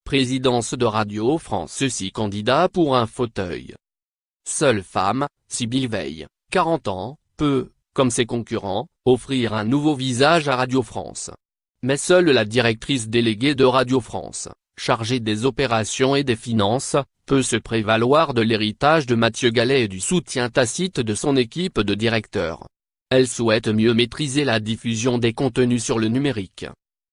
présidence de Radio France. Ceci candidat pour un fauteuil. Seule femme, Sybille Veil, 40 ans, peut, comme ses concurrents, offrir un nouveau visage à Radio France. Mais seule la directrice déléguée de Radio France, chargée des opérations et des finances, peut se prévaloir de l'héritage de Mathieu Gallet et du soutien tacite de son équipe de directeurs. Elle souhaite mieux maîtriser la diffusion des contenus sur le numérique.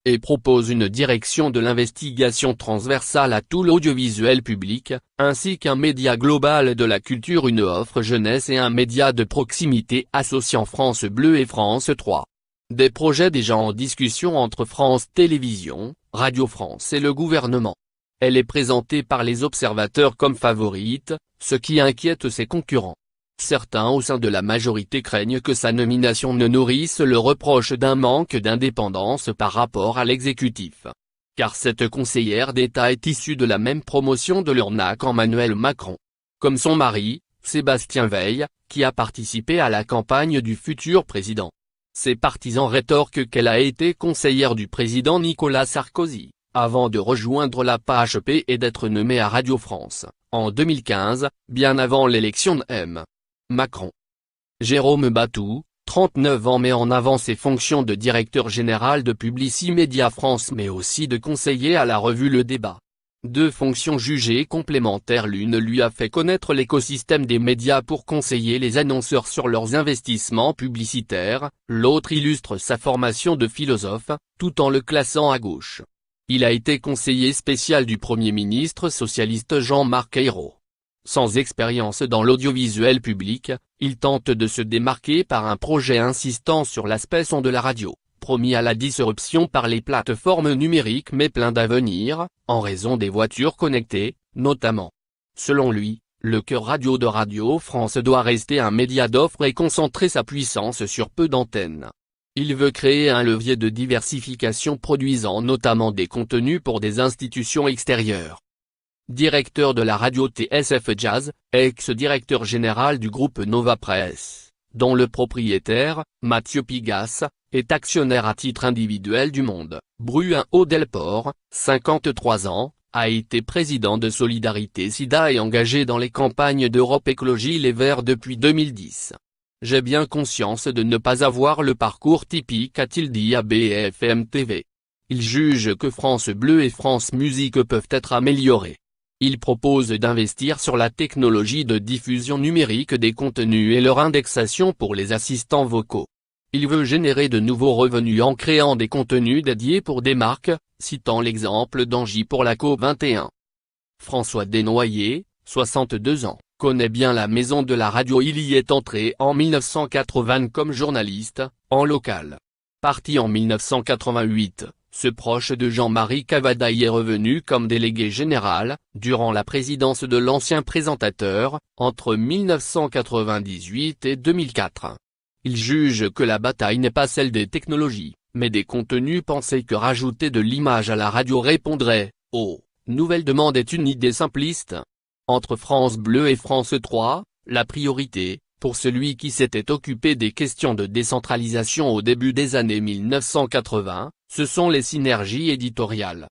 Et propose une direction de l'investigation transversale à tout l'audiovisuel public, ainsi qu'un média global de la culture, une offre jeunesse et un média de proximité associant France Bleu et France 3. Des projets déjà en discussion entre France Télévisions, Radio France et le gouvernement. Elle est présentée par les observateurs comme favorite, ce qui inquiète ses concurrents. Certains au sein de la majorité craignent que sa nomination ne nourrisse le reproche d'un manque d'indépendance par rapport à l'exécutif. Car cette conseillère d'État est issue de la même promotion de leur qu'Emmanuel Macron. Comme son mari, Sébastien Veil, qui a participé à la campagne du futur président. Ses partisans rétorquent qu'elle a été conseillère du président Nicolas Sarkozy, avant de rejoindre la PHP et d'être nommée à Radio France, en 2015, bien avant l'élection de M. Macron. Jérôme Batou, 39 ans, met en avant ses fonctions de directeur général de Publicis Média France mais aussi de conseiller à la revue Le Débat. Deux fonctions jugées complémentaires, l'une lui a fait connaître l'écosystème des médias pour conseiller les annonceurs sur leurs investissements publicitaires, l'autre illustre sa formation de philosophe, tout en le classant à gauche. Il a été conseiller spécial du Premier ministre socialiste Jean-Marc Ayrault. Sans expérience dans l'audiovisuel public, il tente de se démarquer par un projet insistant sur l'aspect son de la radio, promis à la disruption par les plateformes numériques mais plein d'avenir, en raison des voitures connectées, notamment. Selon lui, le cœur radio de Radio France doit rester un média d'offre et concentrer sa puissance sur peu d'antennes. Il veut créer un levier de diversification produisant notamment des contenus pour des institutions extérieures. Directeur de la radio TSF Jazz, ex-directeur général du groupe Nova Press, dont le propriétaire, Mathieu Pigasse, est actionnaire à titre individuel du Monde. Bruin-Haut-Delport, 53 ans, a été président de Solidarité Sida et engagé dans les campagnes d'Europe Écologie Les Verts depuis 2010. J'ai bien conscience de ne pas avoir le parcours typique, a-t-il dit à BFM TV. Il juge que France Bleu et France Musique peuvent être améliorés. Il propose d'investir sur la technologie de diffusion numérique des contenus et leur indexation pour les assistants vocaux. Il veut générer de nouveaux revenus en créant des contenus dédiés pour des marques, citant l'exemple d'Engie pour la COP21. François Desnoyers, 62 ans, connaît bien la maison de la radio. Il y est entré en 1980 comme journaliste, en local. Parti en 1988. Ce proche de Jean-Marie Cavada y est revenu comme délégué général, durant la présidence de l'ancien présentateur, entre 1998 et 2004. Il juge que la bataille n'est pas celle des technologies, mais des contenus pensés, que rajouter de l'image à la radio répondrait aux nouvelles demandes est une idée simpliste. Entre France Bleu et France 3, la priorité, pour celui qui s'était occupé des questions de décentralisation au début des années 1980, ce sont les synergies éditoriales.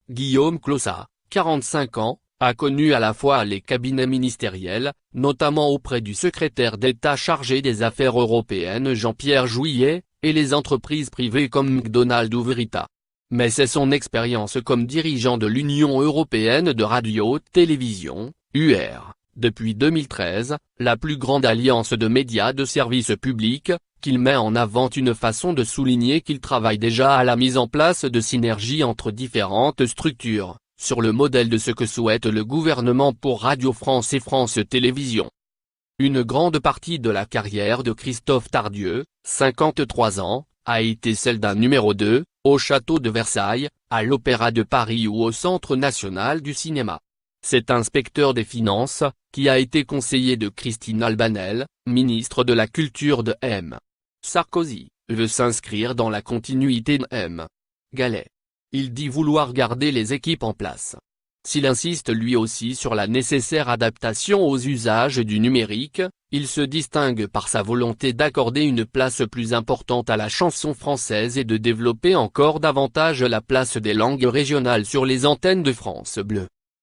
Guillaume Clossat, 45 ans, a connu à la fois les cabinets ministériels, notamment auprès du secrétaire d'État chargé des affaires européennes Jean-Pierre Jouyet, et les entreprises privées comme McDonald's ou Verita. Mais c'est son expérience comme dirigeant de l'Union européenne de radio-télévision, UR, depuis 2013, la plus grande alliance de médias de service public, qu'il met en avant, une façon de souligner qu'il travaille déjà à la mise en place de synergies entre différentes structures, sur le modèle de ce que souhaite le gouvernement pour Radio France et France Télévisions. Une grande partie de la carrière de Christophe Tardieu, 53 ans, a été celle d'un numéro 2, au château de Versailles, à l'Opéra de Paris ou au Centre national du cinéma. Cet inspecteur des finances, qui a été conseiller de Christine Albanel, ministre de la Culture de M. Sarkozy, veut s'inscrire dans la continuité de M. Gallet. Il dit vouloir garder les équipes en place. S'il insiste lui aussi sur la nécessaire adaptation aux usages du numérique, il se distingue par sa volonté d'accorder une place plus importante à la chanson française et de développer encore davantage la place des langues régionales sur les antennes de France Bleu.